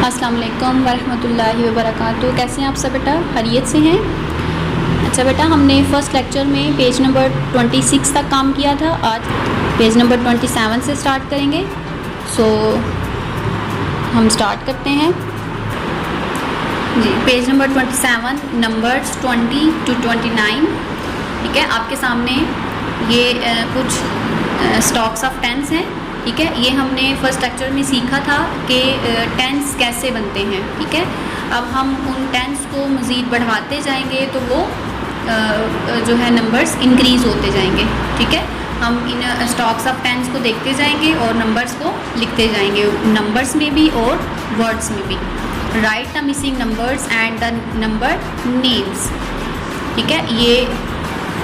अस्सलाम वालेकुम वरहमतुल्लाहि वबरकातुहू। कैसे हैं आप सब बेटा? खैरियत से हैं? अच्छा बेटा, हमने फ़र्स्ट लेक्चर में पेज नंबर 26 तक काम किया था। आज पेज नंबर 27 से स्टार्ट करेंगे। हम स्टार्ट करते हैं जी। Page number 27, numbers 20 to 29। ठीक है, आपके सामने ये कुछ स्टॉक्स ऑफ टेंस हैं। ठीक है, ये हमने फर्स्ट लेक्चर में सीखा था कि टेंस कैसे बनते हैं। ठीक है, अब हम उन टेंस को मज़ीद बढ़ाते जाएंगे तो वो जो है नंबर्स इंक्रीज़ होते जाएंगे। ठीक है, हम इन स्टॉक्स ऑफ टेंस को देखते जाएंगे और नंबर्स को लिखते जाएंगे, नंबर्स में भी और वर्ड्स में भी। Right the missing numbers and the number names. ठीक है, ये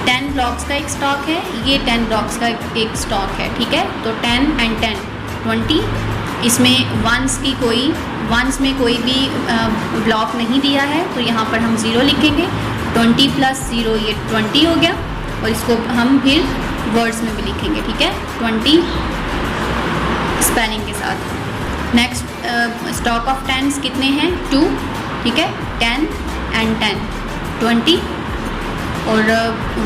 10 ब्लॉक्स का एक स्टॉक है, ये 10 ब्लॉक्स का एक स्टॉक है। ठीक है, तो 10 and 10 20। इसमें वंस में कोई भी ब्लॉक नहीं दिया है, तो यहाँ पर हम 0 लिखेंगे। 20 + 0 ये 20 हो गया, और इसको हम फिर वर्ड्स में भी लिखेंगे। ठीक है, 20 स्पेलिंग के साथ। नेक्स्ट स्टॉक ऑफ टेंस कितने हैं? 2। ठीक है, 10 and 10 20। और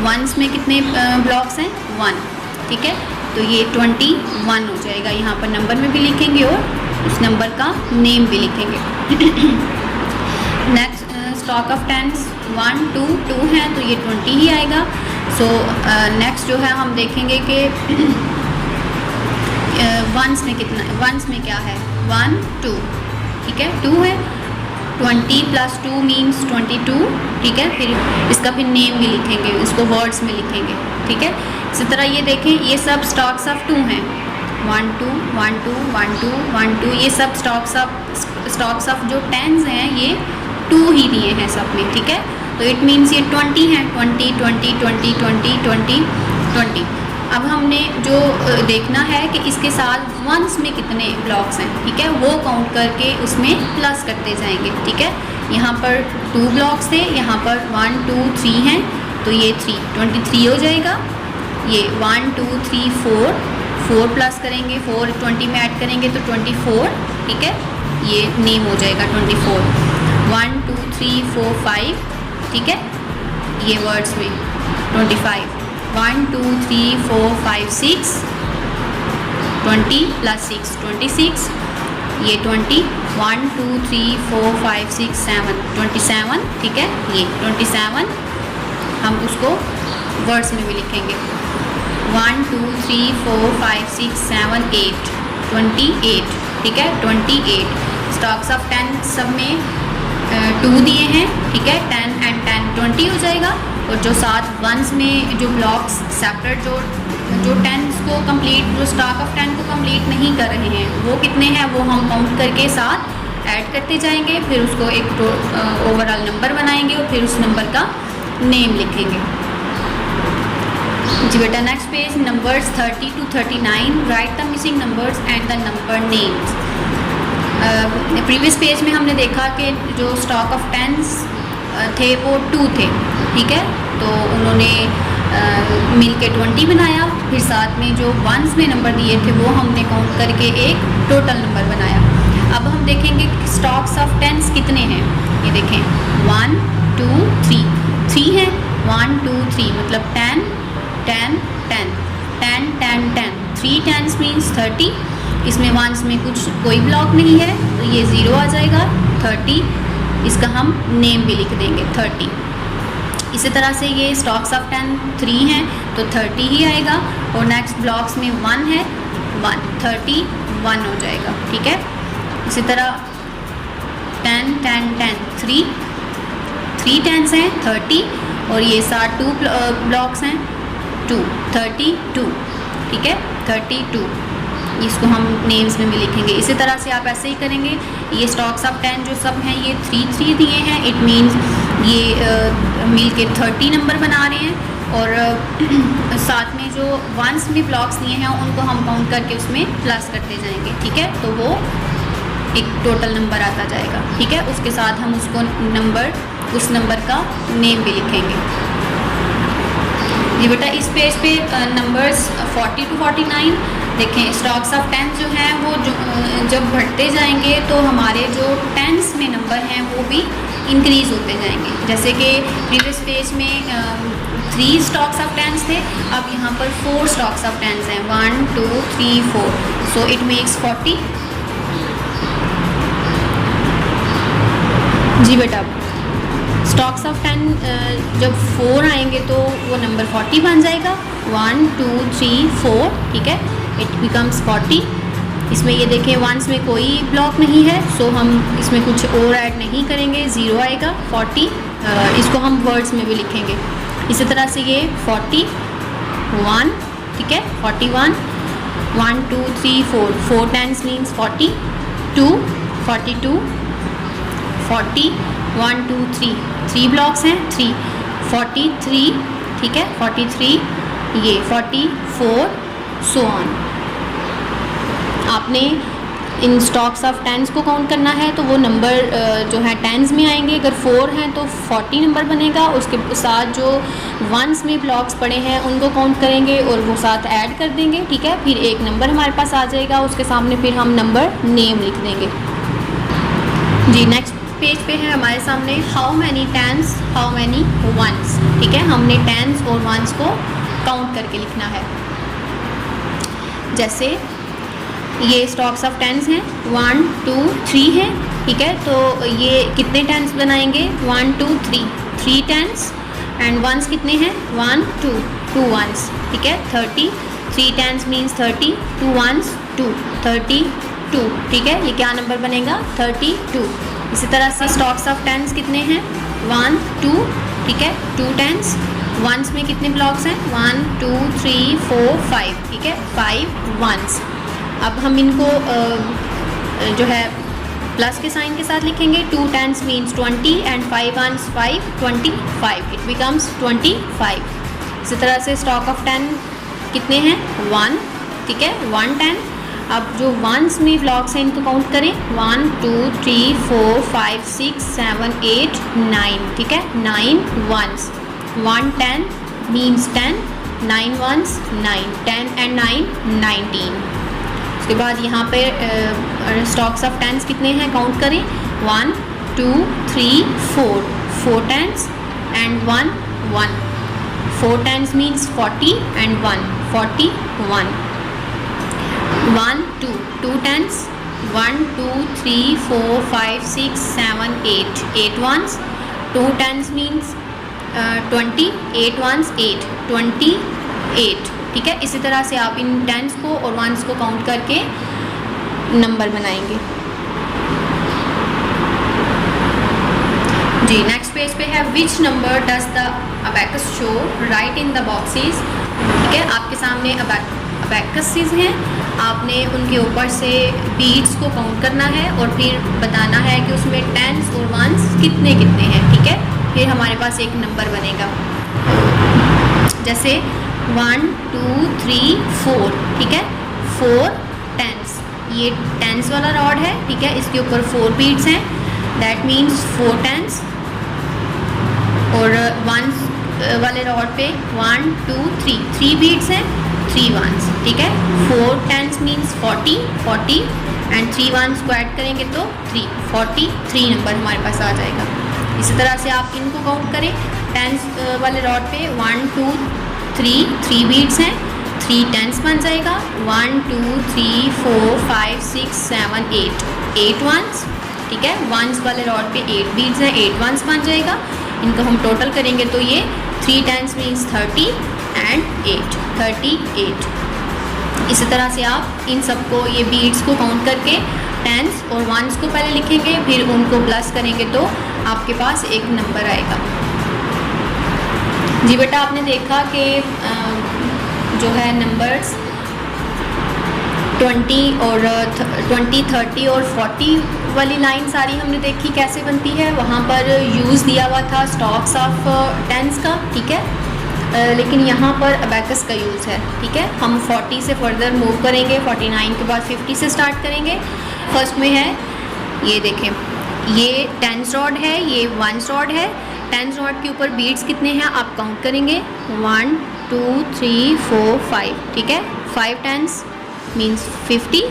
वंस में कितने ब्लॉक्स हैं? 1। ठीक है, तो ये 21 हो जाएगा। यहाँ पर नंबर में भी लिखेंगे और उस नंबर का नेम भी लिखेंगे। नेक्स्ट स्टॉक ऑफ टेंस 1 2 2 है, तो ये 20 ही आएगा। नेक्स्ट जो है हम देखेंगे कि वंस में कितना है। वंस में क्या है? 1 2। ठीक है, 2 है। 20 + 2 मीन्स 22। ठीक है, फिर इसका फिर नेम भी लिखेंगे, इसको वर्ड्स में लिखेंगे। ठीक है, इसी तरह ये देखें, ये सब स्टॉक्स ऑफ 2 हैं। 1 2 1 2 1 2 1 2, ये सब स्टॉक्स ऑफ जो टेंस हैं ये 2 ही दिए हैं सब में। ठीक है, तो इट मीन्स ये 20 हैं। 20 20 20 20 20 20। अब हमने जो देखना है कि इसके साथ वंस में कितने ब्लॉक्स हैं। ठीक है, वो काउंट करके उसमें प्लस करते जाएंगे। ठीक है, यहाँ पर 2 ब्लॉक्स थे, यहाँ पर 1 2 3 हैं, तो ये 3 23 हो जाएगा। ये 1 2 3 4 प्लस करेंगे, 4 20 में ऐड करेंगे तो 24। ठीक है, ये नेम हो जाएगा 24। 1 2 3 4 5। ठीक है, ये वर्ड्स में 25। 1 2 3 4 5 6 20 + 6 26। ये 20 1 2 3 4 5 6 7 27। ठीक है, ये 27 हम उसको वर्ड्स में भी लिखेंगे। 1 2 3 4 5 6 7 8 28। ठीक है, 28 स्टॉक्स ऑफ 10 सब में 2 दिए हैं। ठीक है, 10 and 10 20 हो जाएगा। और जो साथ वंस में जो ब्लॉक्स सेपरेट जो 10 को कंप्लीट, जो स्टॉक ऑफ 10 को कंप्लीट नहीं कर रहे हैं, वो कितने हैं वो हम काउंट करके साथ ऐड करते जाएंगे। फिर उसको एक ओवरऑल नंबर बनाएंगे और फिर उस नंबर का नेम लिखेंगे। जी बेटा, next page numbers 30 to 39। Right the missing numbers and the number names. Previous page में हमने देखा कि जो स्टॉक ऑफ टेंस थे वो 2 थे। ठीक है, तो उन्होंने मिल के 20 बनाया, फिर साथ में जो वंस में नंबर दिए थे वो हमने काउंट करके एक टोटल नंबर बनाया। अब हम देखेंगे स्टॉक्स ऑफ टेंस कितने हैं। ये देखें 1 2 3 3 हैं। 1 2 3 मतलब 10 10 10 10 10 10 3 टेंस मीन्स 30। इसमें वंस में कोई ब्लॉक नहीं है, तो ये 0 आ जाएगा। 30 इसका हम नेम भी लिख देंगे 30। इसी तरह से ये स्टॉक्स ऑफ 10 3 हैं, तो 30 ही आएगा। और नेक्स्ट ब्लॉक्स में 1 है, 1 31 हो जाएगा। ठीक है, इसी तरह 10 10 10 3 टेंस हैं 30, और ये साथ 2 ब्लॉक्स हैं 2 32। ठीक है, 32 इसको हम नेम्स में भी लिखेंगे। इसी तरह से आप ऐसे ही करेंगे। ये स्टॉक्स ऑफ 10 जो सब हैं ये 3 3 दिए हैं, इट मीन्स ये मिल के 30 नंबर बना रहे हैं। और साथ में जो वंस में ब्लॉक्स दिए हैं उनको हम काउंट करके उसमें प्लस करते जाएंगे। ठीक है, तो वो एक टोटल नंबर आता जाएगा। ठीक है, उसके साथ हम उस नंबर का नेम भी लिखेंगे। जी बेटा, इस पेज पे नंबर्स 40 to 49 देखें। स्टॉक्स ऑफ टेंस जो हैं वो जब बढ़ते जाएंगे तो हमारे जो टेंस में नंबर हैं वो भी इंक्रीज़ होते जाएंगे। जैसे कि प्रीवियस पेज में 3 स्टॉक्स ऑफ टेंस थे, अब यहाँ पर 4 स्टॉक्स ऑफ टेंस हैं, 1 2 3 4, सो इट मेक्स 40। जी बेटा, स्टॉक्स ऑफ 10 जब 4 आएंगे तो वो नंबर 40 बन जाएगा। 1 2 3 4, ठीक है, इट बिकम्स 40। इसमें ये देखें वंस में कोई ब्लॉक नहीं है, सो हम इसमें कुछ और ऐड नहीं करेंगे, 0 आएगा। 40 इसको हम वर्ड्स में भी लिखेंगे इसी तरह से। ये 41, ठीक है, 41, 1 2 3 4, 4 10 मीन्स 40, 2 42, 40, 1 2 3, 3 ब्लॉक्स हैं, 3 43, ठीक है, 43, ये 44, सो ऑन। आपने इन स्टॉक्स ऑफ टेंस को काउंट करना है तो वो नंबर जो है टेंस में आएंगे। अगर 4 हैं तो 40 नंबर बनेगा, उसके साथ जो वंस में ब्लॉक्स पड़े हैं उनको काउंट करेंगे और वो साथ ऐड कर देंगे, ठीक है, फिर एक नंबर हमारे पास आ जाएगा, उसके सामने फिर हम नंबर नेम लिख देंगे। जी, नेक्स्ट पेज पे है हमारे सामने how many tens how many ones, ठीक है, हमने टेंस और वंस को काउंट करके लिखना है। जैसे ये स्टॉक्स ऑफ टेंस हैं, 1 2 3 है, ठीक है, तो ये कितने टेंस बनाएंगे, 1 2 3, 3 टेंस, एंड वंस कितने हैं, 1 2, 2 वंस, ठीक है, 30, 3 टेंस मीन्स 30, 2 वंस 2, 32, ठीक है, ये क्या नंबर बनेगा, 32। इसी तरह से स्टॉक्स ऑफ टेंस कितने हैं, 1 2, ठीक है, 2 टेंस, वंस में कितने ब्लॉक्स हैं, 1 2 3 4 5, ठीक है, 5 वंस। अब हम इनको जो है प्लस के साइन के साथ लिखेंगे। 2 tens means 20 and 5 ones 5, 25, it becomes 25। इसी तरह से स्टॉक ऑफ 10 कितने हैं, 1, ठीक है, 1 10। अब जो वंस में ब्लॉक्स हैं इनको काउंट करें, 1 2 3 4 5 6 7 8 9, ठीक है, 9 वंस। 1 10 means 10, 9 once 9, 10 and 9 19। उसके बाद यहाँ पे स्टॉक्स ऑफ टेंस कितने हैं काउंट करें, 1 2 3 4, 4 tens and 1 1, 4 tens means 40 and 1 41, 1 2, 2 tens, 1 2 3 4 5 6 7 8, 8 ones, 2 tens means 20, 8 ones 8, 28, ठीक है। इसी तरह से आप इन टेंस को और वंस को काउंट करके नंबर बनाएंगे। जी, नेक्स्ट पेज पे है विच number does the abacus show, right in the boxes, ठीक है, आपके सामने अबैकसेस हैं, आपने उनके ऊपर से बीट्स को काउंट करना है और फिर बताना है कि उसमें टेंस और वंस कितने कितने हैं, ठीक है, फिर हमारे पास एक नंबर बनेगा। जैसे 1 2 3 4, ठीक है, 4 टेंस, ये टेंस वाला रॉड है, ठीक है, इसके ऊपर 4 बीट्स हैं, दैट मीन्स 4 टेंस। और वंस वाले रॉड पे 1 2 3, 3 बीट्स हैं, 3 वंस, ठीक है, 4 टेंस मीन्स 40 एंड 3 वंस को ऐड करेंगे तो 3, 43 नंबर हमारे पास आ जाएगा। इसी तरह से आप इनको काउंट करें, टेंस वाले रॉड पे 1 2 3, 3 बीट्स हैं, 3 टेंस बन जाएगा, 1 2 3 4 5 6 7 8, 8 वंस, ठीक है, वंस वाले रॉड पे 8 बीट्स हैं, 8 वंस बन जाएगा। इनको हम टोटल करेंगे तो ये 3 टेंस मीन्स 30 एंड 8, 38। इसी तरह से आप इन सबको ये बीट्स को काउंट करके टेंस और वंस को पहले लिखेंगे, फिर उनको प्लस करेंगे तो आपके पास एक नंबर आएगा। जी बेटा, आपने देखा कि जो है नंबर्स 20 और 20 30 और 40 वाली लाइन सारी हमने देखी कैसे बनती है। वहाँ पर यूज़ दिया हुआ था स्टॉक्स ऑफ टेंस का, ठीक है, लेकिन यहाँ पर अबैकस का यूज़ है, ठीक है। हम 40 से फर्दर मूव करेंगे, 49 के बाद 50 से स्टार्ट करेंगे। फर्स्ट में है, ये देखें, ये टेंस रॉड है, ये वंस रॉड है। टेंस रॉड के ऊपर बीट्स कितने हैं आप काउंट करेंगे, 1 2 3 4 5, ठीक है। 5 टेंस मीन्स 50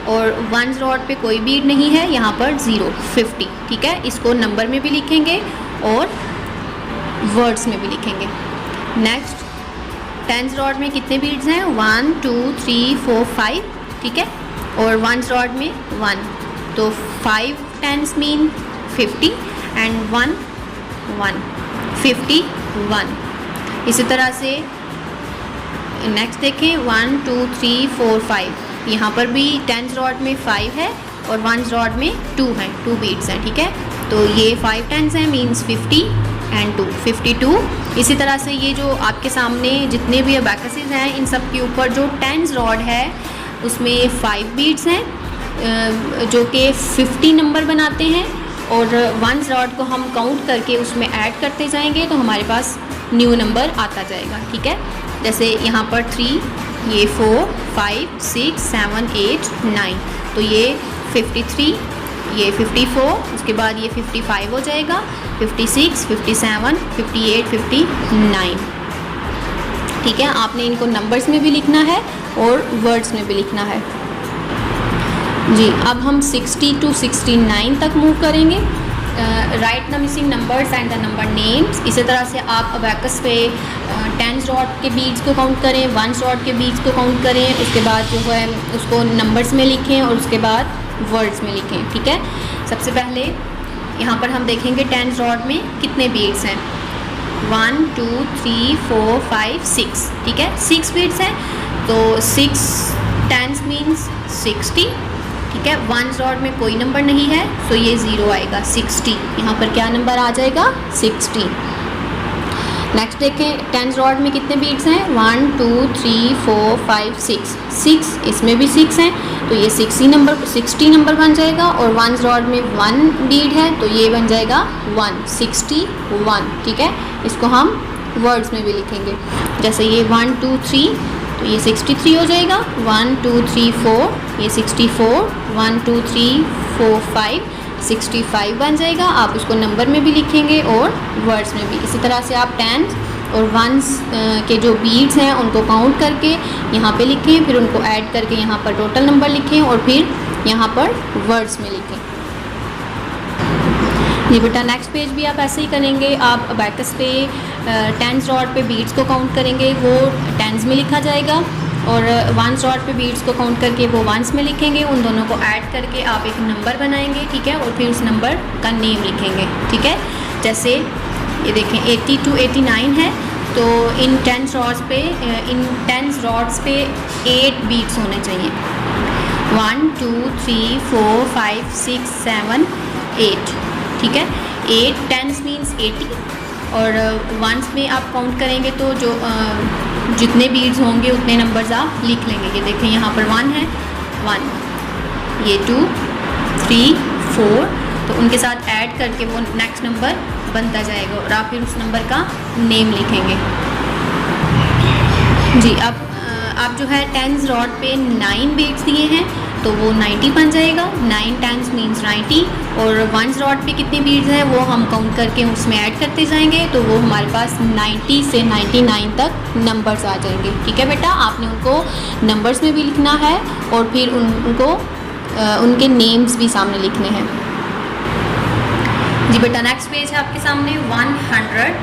और वंस रॉड पे कोई बीट नहीं है, यहाँ पर 0 50, ठीक है। इसको नंबर में भी लिखेंगे और वर्ड्स में भी लिखेंगे। नेक्स्ट, टेंस रॉड में कितने बीट्स हैं? 1 2 3 4 5, ठीक है, और वंस रॉड में 1, तो 5 टेंस मीन 50 एंड 1 1 51। इसी तरह से नेक्स्ट देखें 1 2 3 4 5, यहाँ पर भी टेंस रॉड में 5 है और वंस रॉड में 2 है, 2 बीट्स हैं, ठीक है। तो ये 5 टेंस हैं मीन्स 50 एंड 2 52। इसी तरह से ये जो आपके सामने जितने भी अबैकसेस हैं इन सब के ऊपर जो टेंस रॉड है उसमें 5 बीट्स हैं जो कि 50 नंबर बनाते हैं, और वंस रॉड को हम काउंट करके उसमें ऐड करते जाएंगे तो हमारे पास न्यू नंबर आता जाएगा, ठीक है। जैसे यहाँ पर 3, ये 4 5 6 7 8 9, तो ये 53, ये 54, उसके बाद ये 55 हो जाएगा, 56 57 58 59, ठीक है। आपने इनको नंबर्स में भी लिखना है और वर्ड्स में भी लिखना है जी। अब हम 60 to 69 तक मूव करेंगे। Write the missing numbers and the number names. इसी तरह से आप अबैकस पे टेंस रॉड के बीट्स को काउंट करें, वंस रॉड के बीट्स को काउंट करें, उसके बाद जो है उसको नंबर्स में लिखें और उसके बाद वर्ड्स में लिखें, ठीक है। सबसे पहले यहाँ पर हम देखेंगे टेंस रॉड में कितने बीट्स हैं। 1 2 3 4 5 6, ठीक है, 6 बीट्स हैं, तो 6 टेंस मीन्स 60, ठीक है। वंस रॉड में कोई नंबर नहीं है तो ये 0 आएगा, 60। यहाँ पर क्या नंबर आ जाएगा? 60। नेक्स्ट देखें टेंस रॉड में कितने बीट्स हैं। 1 2 3 4 5 6, 6 इसमें भी 6 हैं तो ये 60 नंबर बन जाएगा, और वंस रॉड में 1 बीट है तो ये बन जाएगा 161, ठीक है। इसको हम वर्ड्स में भी लिखेंगे, जैसे ये 1 2 3 तो ये 63 हो जाएगा, 1 2 3 4 ये 64, 1 2 3 4 5 65 बन जाएगा। आप उसको नंबर में भी लिखेंगे और वर्ड्स में भी। इसी तरह से आप टेंस और वंस के जो बीट्स हैं उनको काउंट करके यहाँ पे लिखें, फिर उनको ऐड करके यहाँ पर टोटल नंबर लिखें और फिर यहाँ पर वर्ड्स में लिखें। ये बेटा नेक्स्ट पेज भी आप ऐसे ही करेंगे। आप अबैकस पे टेंस रॉड पे बीट्स को काउंट करेंगे, वो टेंस में लिखा जाएगा, और वंस रॉड पे बीट्स को काउंट करके वो वंस में लिखेंगे। उन दोनों को ऐड करके आप एक नंबर बनाएंगे, ठीक है, और फिर उस नंबर का नेम लिखेंगे, ठीक है। जैसे ये देखें 80 to 89 है, तो इन टेंस रॉड्स पे 8 बीट्स होने चाहिए। 1 2 3 4 5 6 7 8, ठीक है। 8 टेंस मीन्स 80, और वंस में आप काउंट करेंगे तो जो जितने बीट्स होंगे उतने नंबर्स आप लिख लेंगे। ये देखें यहाँ पर 1 है, 1, ये 2 3 4, तो उनके साथ ऐड करके वो नेक्स्ट नंबर बनता जाएगा और आप फिर उस नंबर का नेम लिखेंगे जी। अब आप जो है टेंस रॉड पे 9 बीट्स दिए हैं तो वो 90 बन जाएगा, 9 टेंस मीन्स 90, और वंस रॉड पे कितने बीट्स हैं वो हम काउंट करके उसमें ऐड करते जाएंगे तो वो हमारे पास 90 से 99 तक नंबर्स आ जाएंगे, ठीक है बेटा। आपने उनको नंबर्स में भी लिखना है और फिर उनको उनके नेम्स भी सामने लिखने हैं जी बेटा। नेक्स्ट पेज है आपके सामने 100।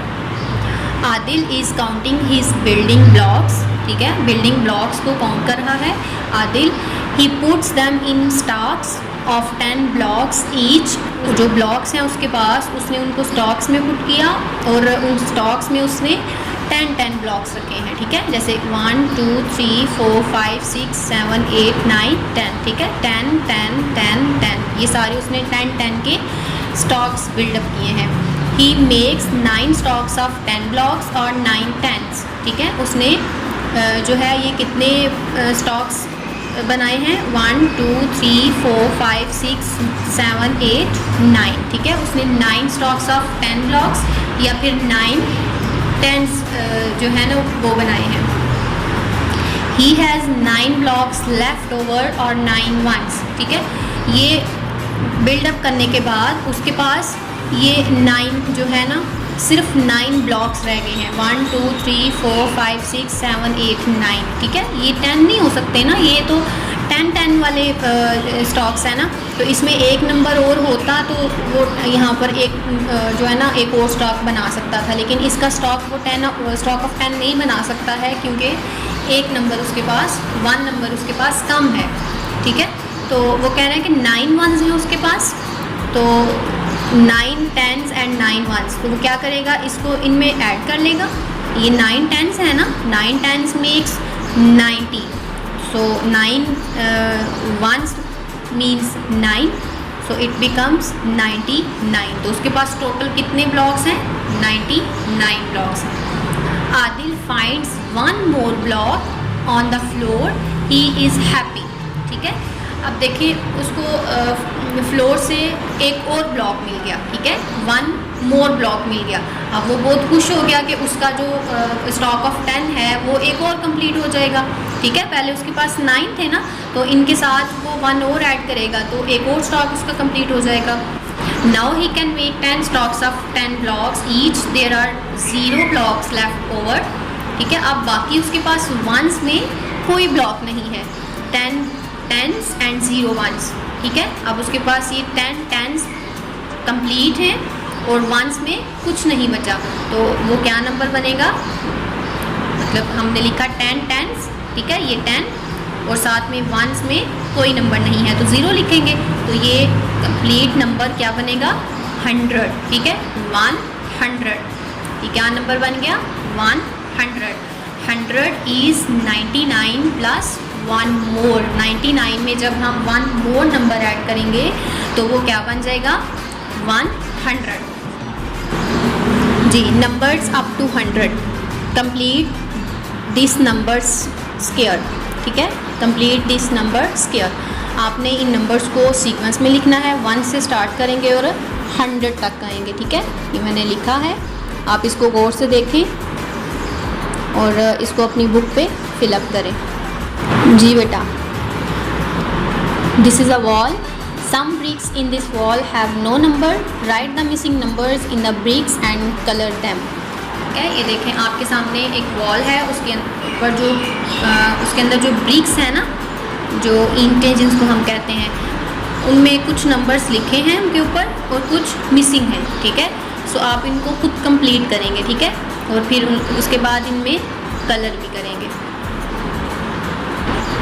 Adil is counting his building blocks, ठीक है, बिल्डिंग ब्लॉक्स को काउंट कर रहा है Adil. He puts them in stocks of 10 blocks each. जो ब्लॉक्स हैं उसके पास उसने उनको स्टॉक्स में पुट किया और उन स्टॉक्स में उसने 10 ब्लॉक्स रखे हैं, ठीक है। जैसे 1 2 3 4 5 6 7 8 9 10, ठीक है, 10 10 10 10, ये सारे उसने 10 के स्टॉक्स बिल्डअप किए हैं। He makes 9 stocks of 10 blocks और 9 टेंस, ठीक है। उसने जो है ये कितने स्टॉक्स बनाए हैं 1 2 3 4 5 6 7 8 9, ठीक है। उसने 9 स्टॉक्स ऑफ 10 ब्लॉक्स या फिर 9 टेंस जो है ना वो बनाए हैं। He has 9 blocks left over और 9 वंस, ठीक है। ये बिल्डअप करने के बाद उसके पास ये 9 जो है ना सिर्फ 9 ब्लॉक्स रह गए हैं, 1 2 3 4 5 6 7 8 9, ठीक है। ये 10 नहीं हो सकते ना, ये तो 10 वाले स्टॉक्स है ना, तो इसमें एक नंबर और होता तो वो यहाँ पर एक जो है ना एक और स्टॉक बना सकता था, लेकिन इसका स्टॉक वो 10 स्टॉक ऑफ 10 नहीं बना सकता है, क्योंकि एक नंबर उसके पास, 1 नंबर उसके पास कम है, ठीक है। तो वो कह रहे हैं कि 9 वंस हैं उसके पास, तो 9 10s एंड 9 वंस, तो वो क्या करेगा, इसको इनमें ऐड कर लेगा। ये 9 10s है ना, 9 10s makes 90, so 9 ones means 9, so it becomes 99। तो उसके पास टोटल कितने ब्लॉक्स हैं, 99 ब्लॉक्स हैं। Adil finds one more block on the floor, he is happy, ठीक है। अब देखिए उसको फ्लोर से एक और ब्लॉक मिल गया, ठीक है, 1 मोर ब्लॉक मिल गया। अब वो बहुत खुश हो गया कि उसका जो स्टॉक ऑफ 10 है वो एक और कंप्लीट हो जाएगा, ठीक है। पहले उसके पास 9 थे ना, तो इनके साथ वो 1 और ऐड करेगा तो एक और स्टॉक उसका कंप्लीट हो जाएगा। Now he can make 10 stocks of 10 blocks each, there are 0 blocks left over, ठीक है। अब बाकी उसके पास वंस में कोई ब्लॉक नहीं है, 10 10s एंड 0 वंस, ठीक है। अब उसके पास ये 10 10s कंप्लीट हैं और वंस में कुछ नहीं बचा, तो वो क्या नंबर बनेगा, मतलब हमने लिखा 10 10s, ठीक है, ये 10 और साथ में वंस में कोई नंबर नहीं है तो 0 लिखेंगे, तो ये कंप्लीट नंबर क्या बनेगा, 100, ठीक है, 100। ये क्या नंबर बन गया, 100। 100 इज़ 99 प्लस 1 मोर। 99 में जब हम 1 मोर नंबर ऐड करेंगे तो वो क्या बन जाएगा, 100। जी, numbers up to 100, complete this numbers square, ठीक है, कंप्लीट दिस नंबर स्क्वायर। आपने इन नंबर्स को सीक्वेंस में लिखना है, 1 से स्टार्ट करेंगे और 100 तक आएंगे, ठीक है। ये मैंने लिखा है, आप इसको गौर से देखें और इसको अपनी बुक पे फिलअप करें। जी बेटा, this is a wall, some bricks in this wall have no number, write the missing numbers in the bricks and colour them, ठीक है। ये देखें आपके सामने एक वॉल है, उसके ऊपर जो उसके अंदर जो ब्रिक्स हैं ना, जो ईंटें जिनको हम कहते हैं, उनमें कुछ नंबर्स लिखे हैं उनके ऊपर और कुछ मिसिंग हैं, ठीक है। सो आप इनको खुद कंप्लीट करेंगे, ठीक है, और फिर उसके बाद इनमें कलर भी करेंगे।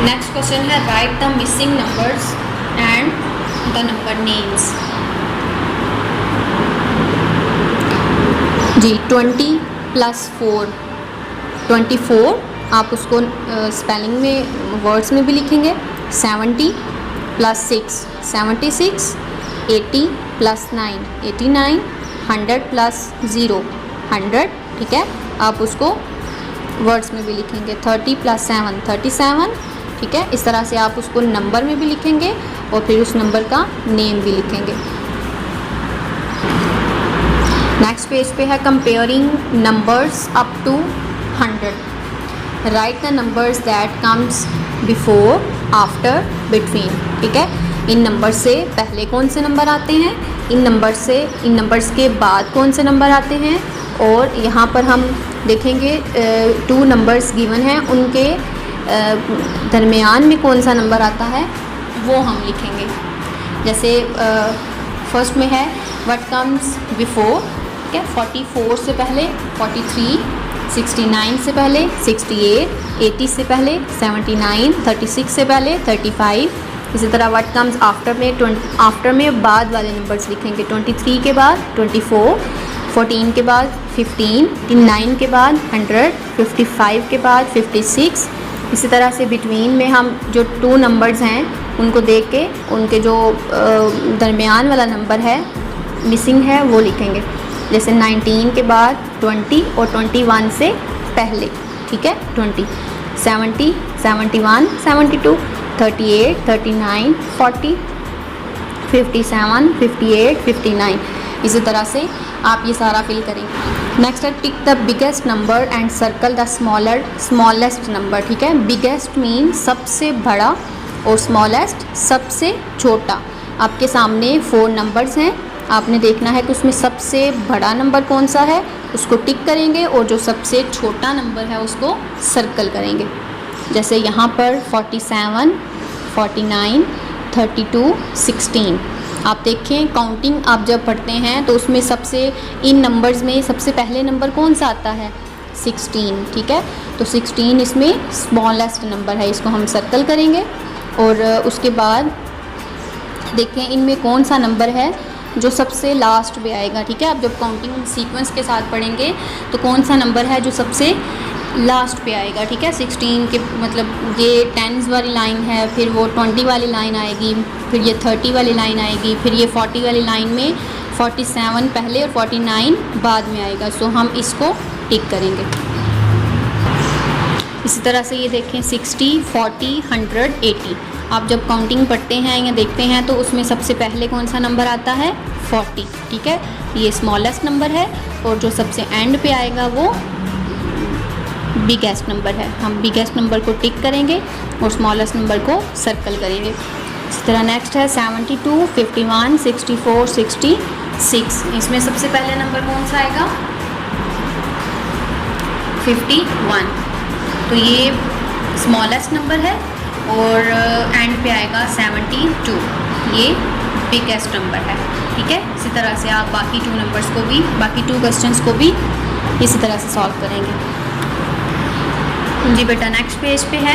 नेक्स्ट क्वेश्चन है, write the missing numbers and the number names. जी, 20 + 4 24, आप उसको स्पेलिंग में वर्ड्स में भी लिखेंगे। 70 + 6 76, 80 + 9 89, 100 + 0 100, ठीक है, आप उसको वर्ड्स में भी लिखेंगे। 30 + 7 37, ठीक है। इस तरह से आप उसको नंबर में भी लिखेंगे और फिर उस नंबर का नेम भी लिखेंगे। नेक्स्ट पेज पे है comparing numbers up to 100, write the numbers that comes before after between, ठीक है। इन नंबर से पहले कौन से नंबर आते हैं, इन नंबर्स के बाद कौन से नंबर आते हैं, और यहाँ पर हम देखेंगे 2 नंबर्स गिवन हैं, उनके दरमियान में कौन सा नंबर आता है वो हम लिखेंगे। जैसे फर्स्ट में है व्हाट कम्स बिफोर, ठीक है, 44 से पहले 43, 69 से पहले 68, 80 से पहले 79, 36 से पहले 35। इसी तरह व्हाट कम्स आफ्टर में बाद वाले नंबर्स लिखेंगे। 23 के बाद 24, 14 के बाद 15, 9 के बाद 100, 55 के बाद 56। इसी तरह से बिटवीन में हम जो 2 नंबर्स हैं उनको देख के उनके जो दरमियान वाला नंबर है मिसिंग है वो लिखेंगे। जैसे 19 के बाद 20 और 21 से पहले, ठीक है, 20, 70, 71, 72, 38, 39, 40, 57, 58, 59। इसी तरह से आप ये सारा फिल करेंगे। नेक्स्ट है tick the biggest number and circle the smallest number, ठीक है। बिगेस्ट मीन सबसे बड़ा और स्मॉलेस्ट सबसे छोटा। आपके सामने 4 नंबर्स हैं आपने देखना है कि उसमें सबसे बड़ा नंबर कौन सा है, उसको टिक करेंगे, और जो सबसे छोटा नंबर है उसको सर्कल करेंगे। जैसे यहाँ पर 47, 49, 32, 16। आप देखें काउंटिंग आप जब पढ़ते हैं तो उसमें सबसे इन नंबर्स में सबसे पहले नंबर कौन सा आता है, 16, ठीक है। तो 16 इसमें स्मॉलेस्ट नंबर है, इसको हम सर्कल करेंगे। और उसके बाद देखें इनमें कौन सा नंबर है जो सबसे लास्ट पे आएगा, ठीक है। आप जब काउंटिंग सीक्वेंस के साथ पढ़ेंगे तो कौन सा नंबर है जो सबसे लास्ट पे आएगा, ठीक है। 16 के मतलब ये 10s वाली लाइन है, फिर वो 20 वाली लाइन आएगी, फिर ये 30 वाली लाइन आएगी, फिर ये 40 वाली लाइन में 47 पहले और 49 बाद में आएगा। सो हम इसको टिक करेंगे। इसी तरह से ये देखें 60, 40, 100, 80। आप जब काउंटिंग पढ़ते हैं या देखते हैं तो उसमें सबसे पहले कौन सा नंबर आता है, 40, ठीक है। ये स्मॉलेस्ट नंबर है, और जो सबसे एंड पे आएगा वो बिगेस्ट नंबर है। हम बिगेस्ट नंबर को टिक करेंगे और स्मॉलेस्ट नंबर को सर्कल करेंगे। इसी तरह नेक्स्ट है 72, 51, 64, 66। इसमें सबसे पहले नंबर कौन सा आएगा, 51। तो ये स्मॉलेस्ट नंबर है, और एंड पे आएगा 72, ये बिगेस्ट नंबर है, ठीक है। इसी तरह से आप बाकी 2 नंबर्स को भी, बाकी 2 क्वेश्चंस को भी इसी तरह से सॉल्व करेंगे। जी बेटा नेक्स्ट पेज पे है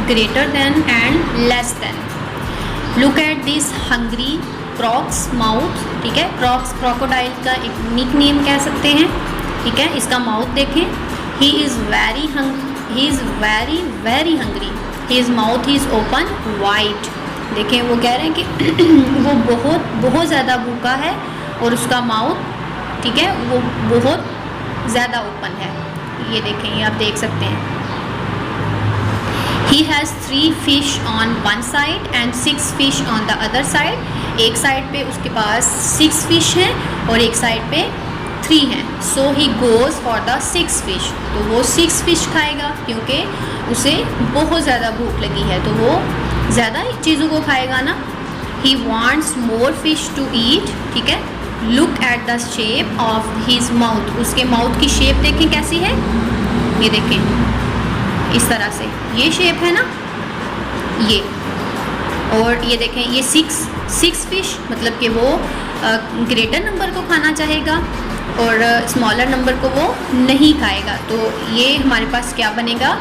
greater than and less than. Look at this hungry Crocs mouth, ठीक है। क्रॉक्स क्रोकोडाइल का एक निक नेम कह सकते हैं, ठीक है। इसका माउथ देखें, he is very very hungry, his mouth is open wide. देखें वो कह रहे हैं कि वो बहुत ज़्यादा भूखा है और उसका माउथ, ठीक है, वो बहुत ज़्यादा ओपन है। ये देखें, ये आप देख सकते हैं। He has 3 fish on one side and 6 fish on the other side. एक साइड पे उसके पास 6 fish हैं और एक साइड पे 3 हैं। So he goes for the 6 fish. तो वो 6 fish खाएगा क्योंकि उसे बहुत ज़्यादा भूख लगी है, तो वो ज़्यादा चीज़ों को खाएगा ना। He wants more fish to eat, ठीक है। Look at the shape of his mouth. उसके माउथ की शेप देखें कैसी है, ये देखें इस तरह से, ये शेप है ना ये। और ये देखें ये 6 फिश, मतलब कि वो ग्रेटर नंबर को खाना चाहेगा और स्मॉलर नंबर को वो नहीं खाएगा। तो ये हमारे पास क्या बनेगा,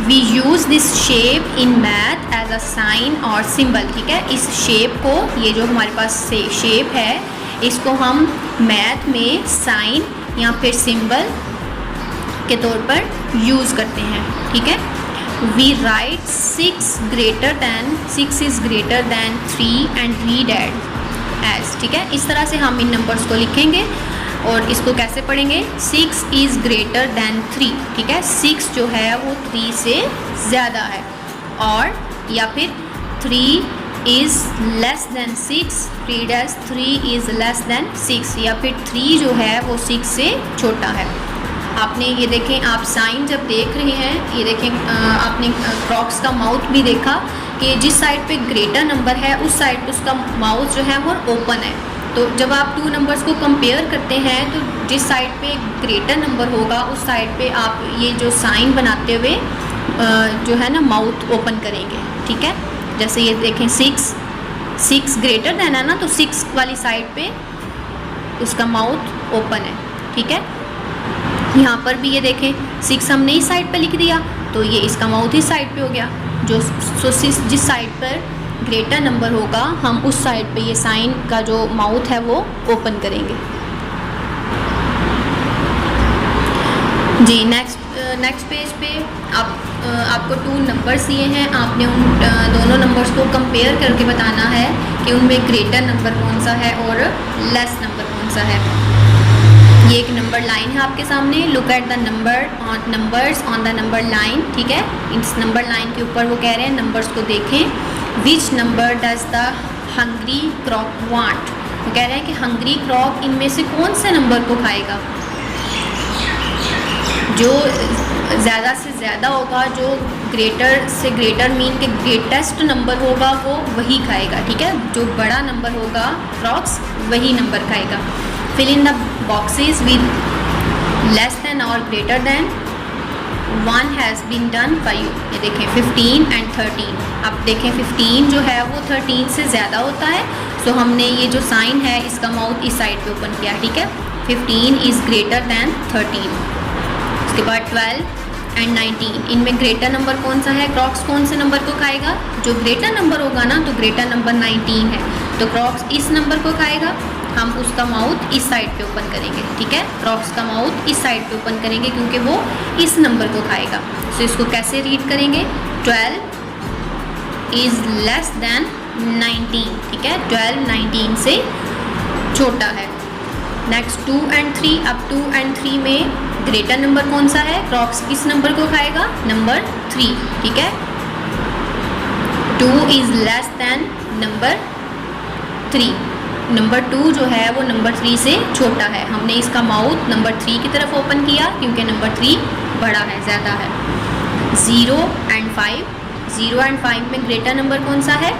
we use this shape in math as a sign और सिंबल, ठीक है। इस शेप को, ये जो हमारे पास से शेप है, इसको हम मैथ में साइन या फिर सिंबल के तौर पर यूज़ करते हैं, ठीक है। We write 6 is greater than 3 and read as, ठीक है। इस तरह से हम इन नंबर्स को लिखेंगे और इसको कैसे पढ़ेंगे, 6 इज़ ग्रेटर दैन 3, ठीक है। 6 जो है वो 3 से ज़्यादा है, और या फिर 3 is less than 6, read as 3 is less than 6, या फिर 3 जो है वो 6 से छोटा है। आपने ये देखें, आप साइन जब देख रहे हैं, ये देखें आपने क्रॉक्स का माउथ भी देखा कि जिस साइड पे ग्रेटर नंबर है उस साइड पे उसका माउथ जो है वो ओपन है। तो जब आप 2 नंबर्स को कंपेयर करते हैं तो जिस साइड पे ग्रेटर नंबर होगा उस साइड पे आप ये जो साइन बनाते हुए जो है ना माउथ ओपन करेंगे, ठीक है। जैसे ये देखें 6 ग्रेटर देन है ना, तो 6 वाली साइड पे उसका माउथ ओपन है, ठीक है। यहाँ पर भी ये देखें 6 हमने इस साइड पे लिख दिया, तो ये इसका माउथ इस साइड पे हो गया। जिस साइड पर ग्रेटर नंबर होगा हम उस साइड पे ये साइन का जो माउथ है वो ओपन करेंगे। जी नेक्स्ट पेज पे आपको 2 नंबर्स दिए हैं, आपने उन दोनों नंबर्स को कंपेयर करके बताना है कि उनमें ग्रेटर नंबर कौन सा है और लेस नंबर कौन सा है। ये एक नंबर लाइन है आपके सामने, look at the numbers on the number line, ठीक है। इस नंबर लाइन के ऊपर वो कह रहे हैं नंबर्स को देखें। Which number does the hungry croc want, वो कह रहे हैं कि हंग्री क्रॉक इनमें से कौन से नंबर को खाएगा। जो ज़्यादा से ज़्यादा होगा, जो ग्रेटर से ग्रेटर मीन के ग्रेटेस्ट नंबर होगा वो वही खाएगा, ठीक है। जो बड़ा नंबर होगा फ्रॉक्स वही नंबर खाएगा। Fill in the boxes with less than और greater than 1 has been done for you. ये देखें 15 एंड 13। अब देखें 15 जो है वो 13 से ज़्यादा होता है, सो हमने ये जो साइन है इसका माउथ इस साइड पे ओपन किया, ठीक है। 15 इज़ ग्रेटर दैन 13। उसके बाद 12 एंड 19, इनमें ग्रेटर नंबर कौन सा है? क्रॉक्स कौन से नंबर को खाएगा? जो ग्रेटर नंबर होगा ना, तो ग्रेटर नंबर 19 है, तो क्रॉक्स इस नंबर को खाएगा। हम उसका माउथ इस साइड पे ओपन करेंगे, ठीक है। क्रॉक्स का माउथ इस साइड पे ओपन करेंगे क्योंकि वो इस नंबर को खाएगा। सो इसको कैसे रीड करेंगे? 12 इज़ लेस दैन 19, ठीक है। 12 19 से छोटा है। Next 2 and 3। अब 2 एंड 3 में ग्रेटर नंबर कौन सा है? क्रॉक्स किस नंबर को खाएगा? नंबर 3, ठीक है। 2 is less then number 3। Number 2 जो है वो नंबर 3 से छोटा है। हमने इसका माउथ नंबर 3 की तरफ ओपन किया क्योंकि नंबर 3 बड़ा है, ज़्यादा है। 0 एंड 5। 0 एंड 5 में ग्रेटर नंबर कौन सा है?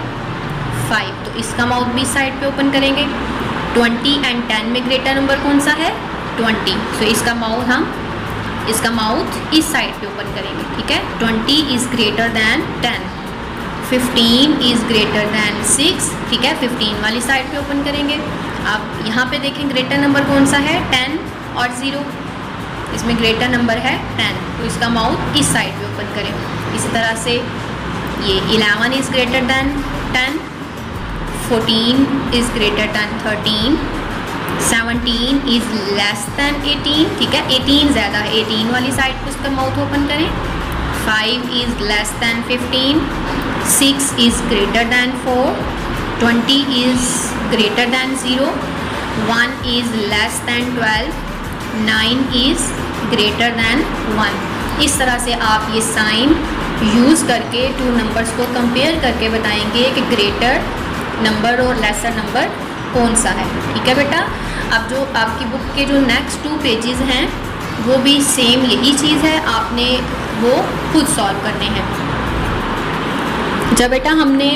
5, तो इसका माउथ भी इस साइड पे ओपन करेंगे। 20 एंड 10 में ग्रेटर नंबर कौन सा है? 20, सो इसका माउथ इस साइड पे ओपन करेंगे, ठीक है। 20 is greater then 10। 15 is greater then 6, ठीक है। 15 वाली साइड पे ओपन करेंगे। अब यहाँ पे देखें ग्रेटर नंबर कौन सा है? 10 और 0, इसमें ग्रेटर नंबर है 10, तो इसका माउथ इस साइड पे ओपन करें। इसी तरह से ये 11 is greater then 10। 14 is greater then 13। 17 is less then 18, ठीक है। 18 ज़्यादा है, 18 वाली साइड पे उसका माउथ ओपन करें। 5 is less then 15। 6 is greater then 4। 20 is greater then 0। 1 is less then 12। 9 is greater then 1। इस तरह से आप ये साइन यूज़ करके 2 नंबर्स को कंपेयर करके बताएंगे कि ग्रेटर नंबर और लेसर नंबर कौन सा है, ठीक है बेटा। अब जो आपकी बुक के जो नेक्स्ट 2 पेजेस हैं वो भी सेम यही चीज़ है, आपने वो खुद सॉल्व करने हैं। जब बेटा हमने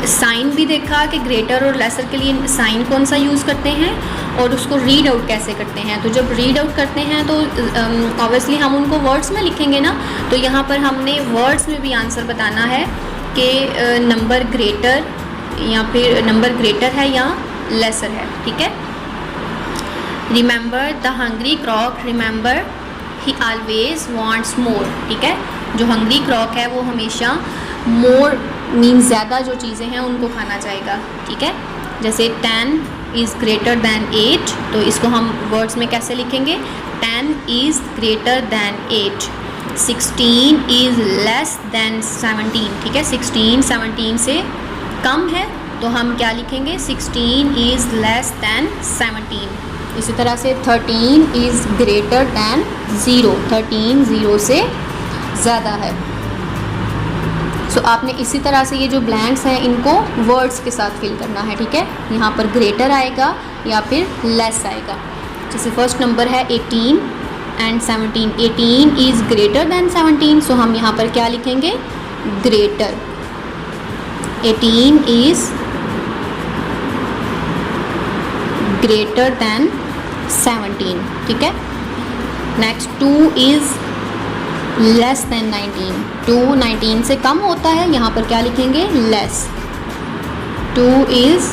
साइन भी देखा कि ग्रेटर और लेसर के लिए साइन कौन सा यूज़ करते हैं और उसको रीड आउट कैसे करते हैं, तो जब रीड आउट करते हैं तो ऑब्वियसली हम उनको वर्ड्स में लिखेंगे ना, तो यहाँ पर हमने वर्ड्स में भी आंसर बताना है कि नंबर ग्रेटर या फिर नंबर ग्रेटर है या लेसर है, ठीक है। Remember the hungry croc, remember he always wants more, ठीक है। जो हंग्री क्रॉक है वो हमेशा मोर मीन्स ज़्यादा जो चीज़ें हैं उनको खाना चाहेगा, ठीक है। जैसे 10 इज़ ग्रेटर दैन 8, तो इसको हम वर्ड्स में कैसे लिखेंगे? 10 is greater then 8। 16 is less then 17, ठीक है। 16 17 से कम है तो हम क्या लिखेंगे? 16 इज़ लेस दैन 17। इसी तरह से 13 इज़ ग्रेटर दैन 0। 13 0 से ज़्यादा है। सो आपने इसी तरह से ये जो ब्लैंक्स हैं इनको वर्ड्स के साथ फिल करना है, ठीक है। यहाँ पर ग्रेटर आएगा या फिर लेस आएगा। जैसे फर्स्ट नंबर है 18 एंड 17। 18 इज़ ग्रेटर दैन 17, सो हम यहाँ पर क्या लिखेंगे? ग्रेटर। 18 इज़ ग्रेटर दैन 17, ठीक है। Next 2 is less then 19। 2 19 से कम होता है, यहाँ पर क्या लिखेंगे? Less. 2 is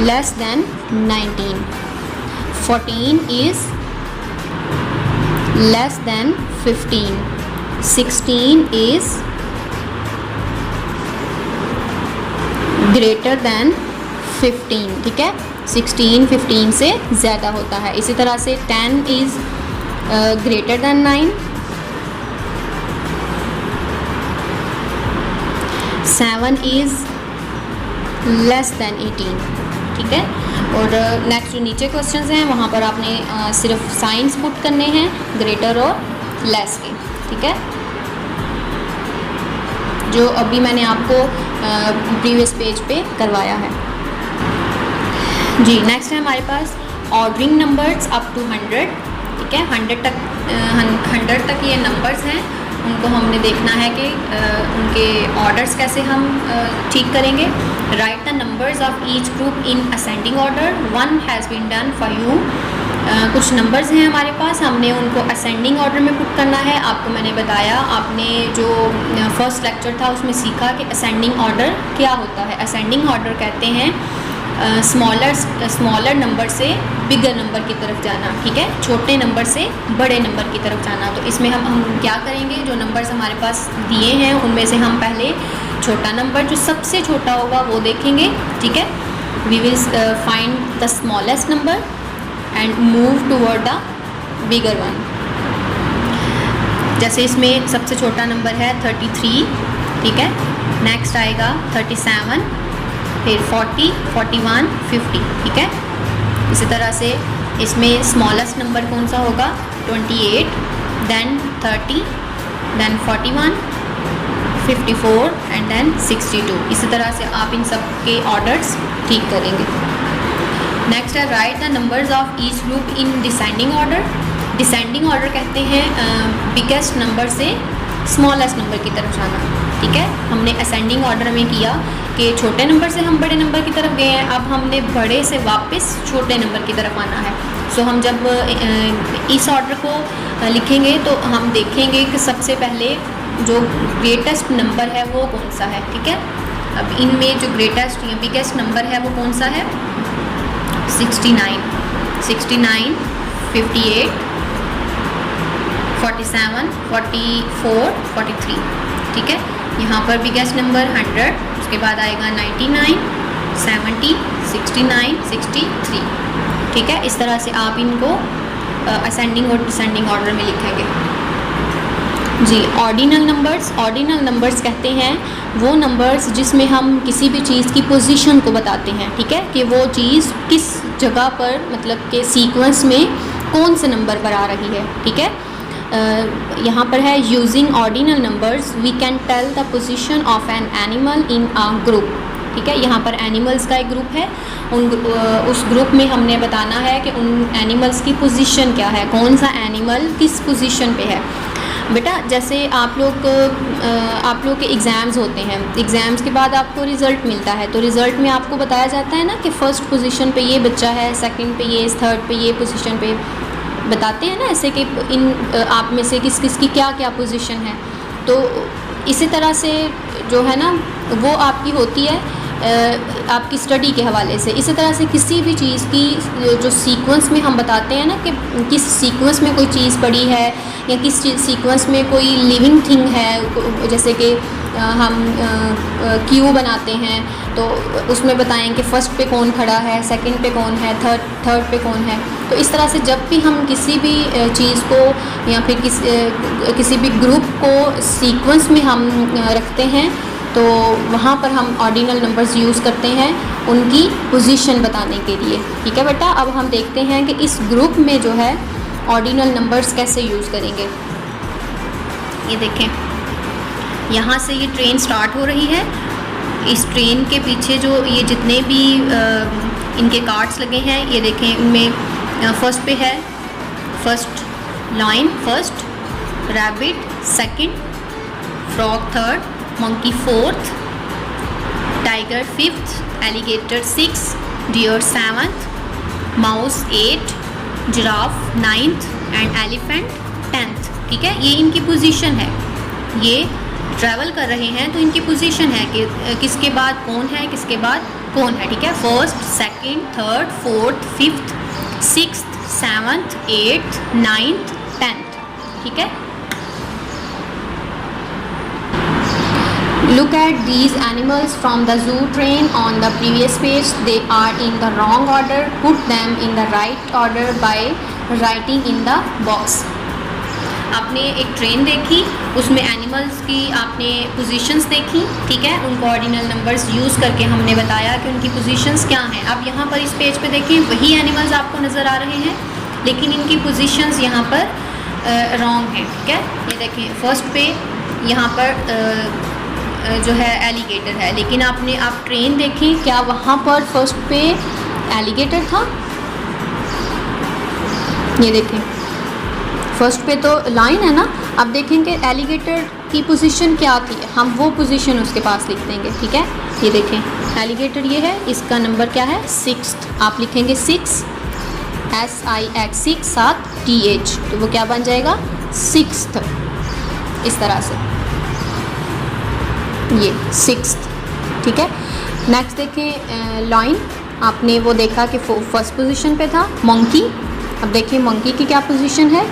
less then 19। 14 is less then 15। 16 is greater then 15, ठीक है। 16 15 से ज़्यादा होता है। इसी तरह से 10 is greater then 9। 7 is less then 18, ठीक है। और नेक्स्ट जो नीचे क्वेश्चंस हैं वहाँ पर आपने सिर्फ साइंस पुट करने हैं ग्रेटर और लेस के, ठीक है, जो अभी मैंने आपको प्रीवियस पेज पे करवाया है। जी नेक्स्ट है हमारे पास ऑर्डरिंग नंबर्स अप टू 100, ठीक है। 100 तक 100 तक ये नंबर्स हैं, उनको हमने देखना है कि उनके ऑर्डर्स कैसे हम ठीक करेंगे। Write the numbers of each group in ascending order, 1 has been done for you. कुछ नंबर्स हैं हमारे पास, हमने उनको असेंडिंग ऑर्डर में पुट करना है। आपको मैंने बताया, आपने जो फर्स्ट लेक्चर था उसमें सीखा कि असेंडिंग ऑर्डर क्या होता है। असेंडिंग ऑर्डर कहते हैं स्मॉलर नंबर से बिगर नंबर की तरफ जाना, ठीक है, छोटे नंबर से बड़े नंबर की तरफ जाना। तो इसमें हम क्या करेंगे, जो नंबर्स हमारे पास दिए हैं उनमें से हम पहले छोटा नंबर जो सबसे छोटा होगा वो देखेंगे, ठीक है। We will find the smallest number and move toward the bigger one. जैसे इसमें सबसे छोटा नंबर है 33, ठीक है, नेक्स्ट आएगा 37, फिर 40, 41, 50, ठीक है। इसी तरह से इसमें स्मॉलेस्ट नंबर कौन सा होगा, 28, देन 30, देन 41, 54 एंड देन 62। इसी तरह से आप इन सब के ऑर्डर्स ठीक करेंगे। नेक्स्ट है write the numbers of each group in descending order. Descending order कहते हैं बिगेस्ट नंबर से स्मॉलेस्ट नंबर की तरफ जाना, ठीक है। हमने असेंडिंग ऑर्डर में किया कि छोटे नंबर से हम बड़े नंबर की तरफ गए हैं, अब हमने बड़े से वापस छोटे नंबर की तरफ आना है। सो हम जब इस ऑर्डर को लिखेंगे तो हम देखेंगे कि सबसे पहले जो ग्रेटेस्ट नंबर है वो कौन सा है, ठीक है। अब इनमें जो ग्रेटेस्ट या बिगेस्ट नंबर है वो कौन सा है, 69, 58, 47, 44, 43, ठीक है। यहाँ पर बिगेस्ट नंबर 100, उसके बाद आएगा 99, 70, 69, 63, ठीक है। इस तरह से आप इनको असेंडिंग और डिसेंडिंग ऑर्डर में लिखेंगे जी। ऑर्डिनल नंबर्स, ऑर्डिनल नंबर्स कहते हैं वो नंबर्स जिसमें हम किसी भी चीज़ की पोजीशन को बताते हैं, ठीक है, कि वो चीज़ किस जगह पर, मतलब के सीक्वेंस में कौन से नंबर पर आ रही है, ठीक है। यहाँ पर है using ordinal numbers we can tell the position of an animal in a group, ठीक है। यहाँ पर एनिमल्स का एक ग्रुप है, उस ग्रुप में हमने बताना है कि उन एनिमल्स की पोजीशन क्या है, कौन सा एनिमल किस पोजीशन पे है। बेटा जैसे आप लोग के एग्ज़ाम्स होते हैं, एग्ज़ाम्स के बाद आपको रिज़ल्ट मिलता है, तो रिज़ल्ट में आपको बताया जाता है ना कि फ़र्स्ट पोजीशन पे ये बच्चा है, सेकंड पे ये, थर्ड पे ये पोजीशन पे बताते हैं ना, ऐसे कि इन आप में से किस किस की क्या क्या पोजीशन है। तो इसी तरह से जो है ना वो आपकी होती है आपकी स्टडी के हवाले से। इसी तरह से किसी भी चीज़ की जो सीक्वेंस में हम बताते हैं ना कि किस सीक्वेंस में कोई चीज़ पड़ी है या किस सीक्वेंस में कोई लिविंग थिंग है, जैसे कि हम क्यू बनाते हैं तो उसमें बताएं कि फर्स्ट पे कौन खड़ा है, सेकंड पे कौन है, थर्ड पे कौन है। तो इस तरह से जब भी हम किसी भी चीज़ को या फिर किसी भी ग्रुप को सीक्वेंस में हम रखते हैं तो वहाँ पर हम ऑर्डिनल नंबर्स यूज़ करते हैं उनकी पोजीशन बताने के लिए, ठीक है बेटा। अब हम देखते हैं कि इस ग्रुप में जो है ऑर्डिनल नंबर्स कैसे यूज़ करेंगे। ये देखें, यहाँ से ये ट्रेन स्टार्ट हो रही है, इस ट्रेन के पीछे जो ये जितने भी इनके कार्ड्स लगे हैं ये देखें, इनमें फर्स्ट पे है first line, first rabbit, second frog, third monkey, fourth tiger, fifth alligator, sixth deer, seventh mouse, eighth giraffe, ninth and elephant, tenth, ठीक है। ये इनकी पोजीशन है, ये ट्रैवल कर रहे हैं तो इनकी पोजीशन है कि किसके बाद कौन है, किसके बाद कौन है, ठीक है। First, second, third, fourth, fifth, sixth, seventh, eighth, ninth, tenth, ठीक है। Look at these animals from the zoo train on the previous page. They are in the wrong order. Put them in the right order by writing in the box. आपने एक train देखी, उसमें animals की आपने positions देखी, ठीक है। उनको ऑर्डिनल नंबर्स यूज़ करके हमने बताया कि उनकी पोजीशंस क्या हैं। अब यहाँ पर इस पेज पे देखें, वही एनिमल्स आपको नज़र आ रहे हैं लेकिन इनकी पोजीशंस यहाँ पर रॉन्ग हैं, ठीक है। ये देखें, फर्स्ट पे यहाँ पर जो है एलिगेटर है, लेकिन आप ट्रेन देखें, क्या वहाँ पर फर्स्ट पे एलिगेटर था? ये देखें, फर्स्ट पे तो लाइन है ना, अब देखेंगे एलिगेटर की पोजीशन क्या थी, हम वो पोजीशन उसके पास लिख देंगे, ठीक है। ये देखें एलिगेटर ये है, इसका नंबर क्या है 6, आप लिखेंगे 6 SIX 6 साथ TH, तो वो क्या बन जाएगा 6th, इस तरह से ये 6th, ठीक है। नेक्स्ट देखें लाइन, आपने वो देखा कि फर्स्ट पोजीशन पे था मंकी, अब देखिए मंकी की क्या पोजीशन है,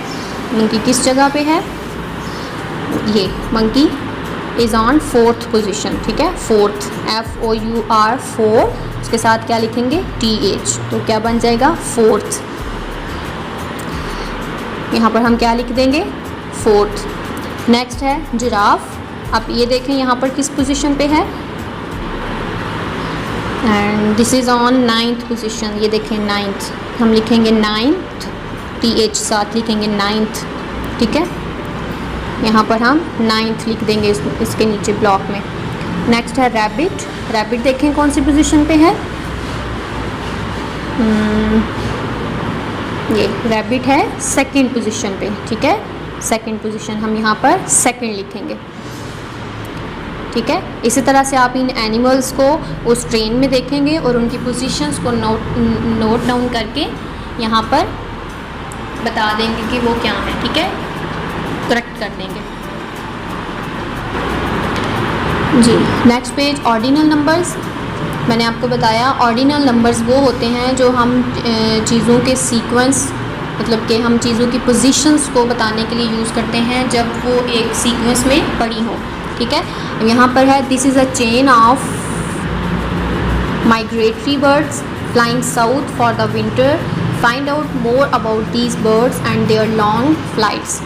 मंकी किस जगह पे है, ये monkey is on 4th position, ठीक है। 4th FOUR 4, उसके साथ क्या लिखेंगे TH, तो क्या बन जाएगा 4th, यहाँ पर हम क्या लिख देंगे 4th। नेक्स्ट है जिराफ, आप ये देखें यहाँ पर किस पोजीशन पे है, and this is on 9th position, ये देखें 9th, हम लिखेंगे 9th TH साथ लिखेंगे 9th, ठीक है। यहाँ पर हम 9th लिख देंगे इसके नीचे ब्लॉक में। नेक्स्ट है रैबिट, रैबिट देखें कौन सी पोजीशन पे है, ये रैबिट है 2nd पोजीशन पे, ठीक है। 2nd पोजीशन, हम यहाँ पर 2nd लिखेंगे, ठीक है। इसी तरह से आप इन एनिमल्स को उस ट्रेन में देखेंगे और उनकी पोजीशंस को नोट डाउन करके यहाँ पर बता देंगे कि वो क्या है, ठीक है, करेक्ट कर देंगे जी। नेक्स्ट पेज ऑर्डिनल नंबर्स, मैंने आपको बताया ऑर्डिनल नंबर्स वो होते हैं जो हम चीज़ों के सीक्वेंस, मतलब कि हम चीज़ों की पोजीशंस को बताने के लिए यूज़ करते हैं जब वो एक सीक्वेंस में पड़ी हो, ठीक है। यहाँ पर है this is a chain of migratory birds flying south for the winter, find out more about these birds and their long flights.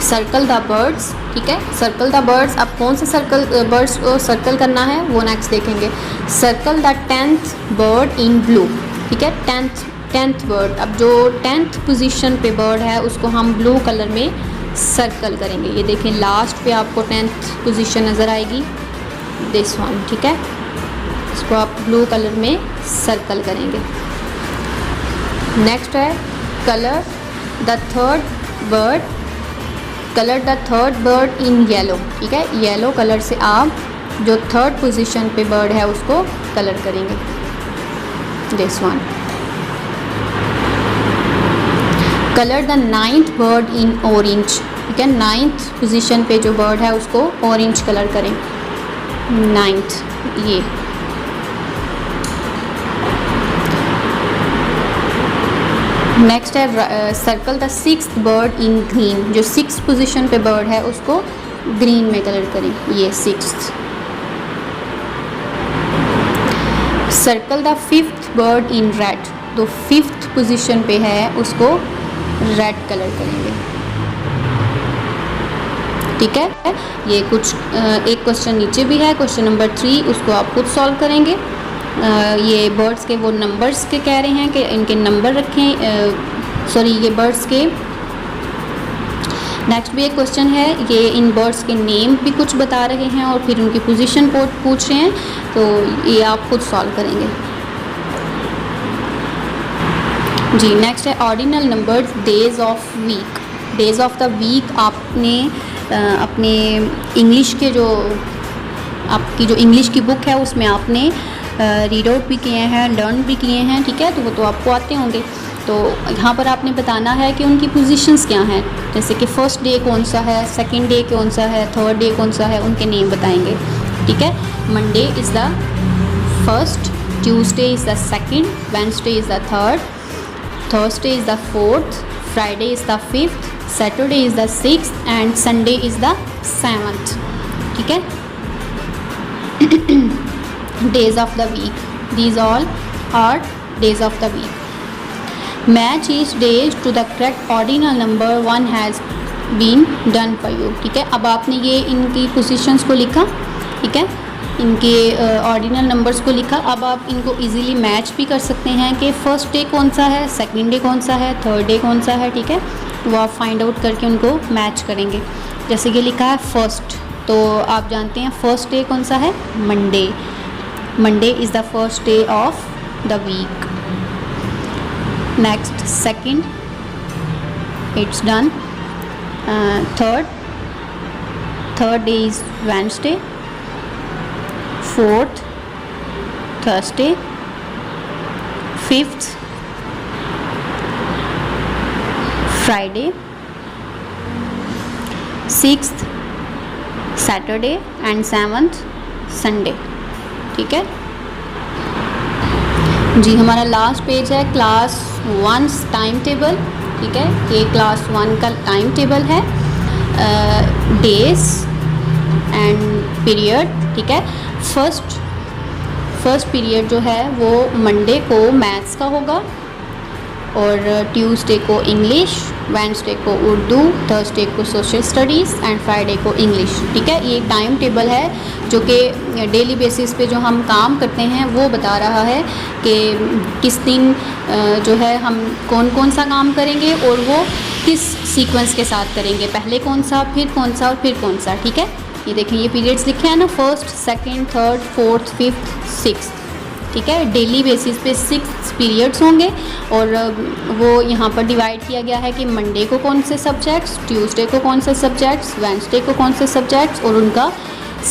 Circle the birds, ठीक है, सर्कल द बर्ड्स, अब कौन से सर्कल बर्ड्स को सर्कल करना है वो next देखेंगे। Circle the 10th bird in blue, ठीक है, 10th बर्ड, अब जो 10th पोजीशन पे बर्ड है उसको हम ब्लू कलर में सर्कल करेंगे, ये देखें लास्ट पे आपको 10th पोजीशन नज़र आएगी, दिस वन, ठीक है, इसको आप ब्लू कलर में सर्कल करेंगे। नेक्स्ट है colour the third bird, colour the third bird in yellow, ठीक है, येलो कलर से आप जो 3rd पोजीशन पे बर्ड है उसको कलर करेंगे, this one. Colour the 9th bird in orange, ठीक है, 9th पोजीशन पे जो बर्ड है उसको ऑरेंज कलर करें, 9th, ये। नेक्स्ट है circle the 6th bird in green, जो 6th पोजीशन पे बर्ड है उसको ग्रीन में कलर करें, ये 6th। Circle the 5th bird in red, तो 5th पोजीशन पे है उसको रेड कलर करेंगे, ठीक है। ये कुछ एक क्वेश्चन नीचे भी है, क्वेश्चन नंबर 3, उसको आप खुद सॉल्व करेंगे। ये बर्ड्स के वो नंबर्स के कह रहे हैं कि इनके नंबर रखें, सॉरी ये बर्ड्स के। नेक्स्ट भी एक क्वेश्चन है, ये इन बर्ड्स के नेम भी कुछ बता रहे हैं और फिर उनकी पोजीशन पूछ रहे हैं, तो ये आप खुद सॉल्व करेंगे जी। नेक्स्ट है ordinal numbers days of week, days of the week आपने अपने इंग्लिश के जो आपकी जो इंग्लिश की बुक है उसमें आपने रीड आउट भी किए हैं, लर्न भी किए हैं, ठीक है, तो वो तो आपको आते होंगे। तो यहाँ पर आपने बताना है कि उनकी पोजीशंस क्या हैं, जैसे कि फर्स्ट डे कौन सा है, सेकंड डे कौन सा है, थर्ड डे कौन सा है, उनके नेम बताएंगे, ठीक है। Monday is the first, Tuesday is the second, Wednesday is the third, Thursday is the fourth, Friday is the fifth, Saturday is the sixth and Sunday is the 7th, ठीक है। days of the week, these all are days of the week। match each day to the correct ordinal number one has been done for you, ठीक है। अब आपने ये इनकी positions को लिखा, ठीक है, इनके ऑर्डिनल नंबर्स को लिखा। अब आप इनको इजीली मैच भी कर सकते हैं कि फर्स्ट डे कौन सा है, सेकंड डे कौन सा है, थर्ड डे कौन सा है, ठीक है, वो आप फाइंड आउट करके उनको मैच करेंगे। जैसे कि लिखा है फर्स्ट, तो आप जानते हैं फर्स्ट डे कौन सा है, Monday, Monday is the first day of the week. Next second, it's done. Third day is Wednesday, fourth Thursday, fifth Friday, sixth Saturday and seventh Sunday. ठीक है जी। हमारा लास्ट पेज है क्लास 1 टाइम टेबल। ठीक है, ये class 1 का time table है, डेज एंड पीरियड। ठीक है, फर्स्ट पीरियड जो है वो मंडे को मैथ्स का होगा, और ट्यूसडे को इंग्लिश, वेडनेसडे को उर्दू, थर्सडे को सोशल स्टडीज़ एंड फ्राइडे को इंग्लिश। ठीक है, ये टाइम टेबल है जो कि डेली बेसिस पे जो हम काम करते हैं वो बता रहा है कि किस दिन जो है हम कौन कौन सा काम करेंगे और वो किस सीक्वेंस के साथ करेंगे, पहले कौन सा, फिर कौन सा और फिर कौन सा। ठीक है, ये देखें ये पीरियड्स लिखे हैं ना, first, second, third, fourth, fifth, sixth. ठीक है, डेली बेसिस पे 6 पीरियड्स होंगे, और वो यहाँ पर डिवाइड किया गया है कि मंडे को कौन से सब्जेक्ट्स, ट्यूसडे को कौन से सब्जेक्ट्स, वेडनेसडे को कौन से सब्जेक्ट्स, और उनका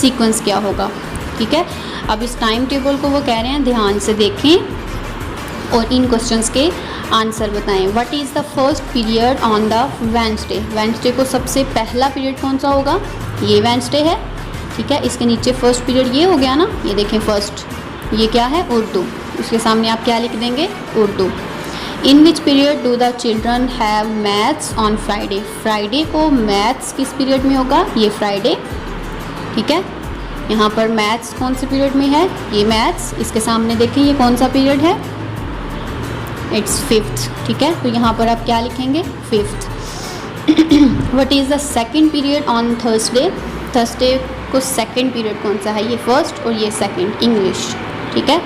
सीक्वेंस क्या होगा। ठीक है, अब इस टाइम टेबल को वो कह रहे हैं ध्यान से देखें और इन क्वेश्चंस के आंसर बताएं। What is the first period on the Wednesday? Wednesday को सबसे पहला पीरियड कौन सा होगा? ये वेडनेसडे है। ठीक है, इसके नीचे फर्स्ट पीरियड ये हो गया ना, ये देखें फर्स्ट, ये क्या है? उर्दू। उसके सामने आप क्या लिख देंगे? Urdu. In which period do the children have maths on Friday? Friday को मैथ्स किस पीरियड में होगा? ये फ्राइडे। ठीक है, यहाँ पर मैथ्स कौन से पीरियड में है? ये मैथ्स। इसके सामने देखें ये कौन सा पीरियड है? It's fifth. ठीक है, तो यहाँ पर आप क्या लिखेंगे? Fifth. What is the second period on Thursday? Thursday को सेकेंड पीरियड कौन सा है? ये फर्स्ट और ये सेकेंड, इंग्लिश। ठीक है,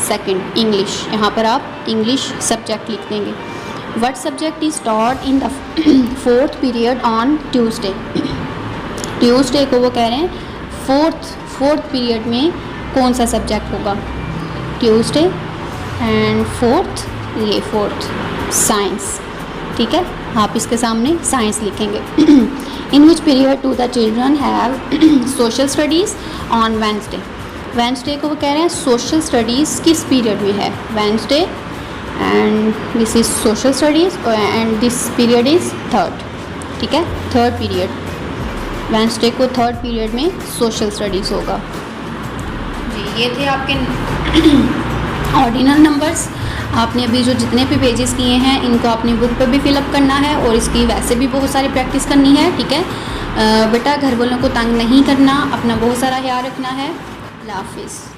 सेकेंड इंग्लिश। यहाँ पर आप इंग्लिश सब्जेक्ट लिख देंगे। What subject is taught in the fourth period on Tuesday? Tuesday को वो कह रहे हैं फोर्थ पीरियड में कौन सा सब्जेक्ट होगा? ट्यूसडे एंड फोर्थ, ये फोर्थ, साइंस। ठीक है, आप इसके सामने साइंस लिखेंगे। In which period do the children have social studies on Wednesday? Wednesday को वो कह रहे हैं सोशल स्टडीज़ किस पीरियड में है? Wednesday and this is social studies and this period is third. ठीक है, थर्ड पीरियड, वेडनेसडे को थर्ड पीरियड में सोशल स्टडीज़ होगा जी। ये थे आपके ऑर्डिनल नंबर्स। आपने अभी जो जितने भी पेजेस किए हैं इनको अपनी बुक पर भी फिलअप करना है, और इसकी वैसे भी बहुत सारी प्रैक्टिस करनी है। ठीक है, बेटा घर वालों को तंग नहीं करना, अपना बहुत सारा ख्याल रखना है। अल्लाह हाफिज़।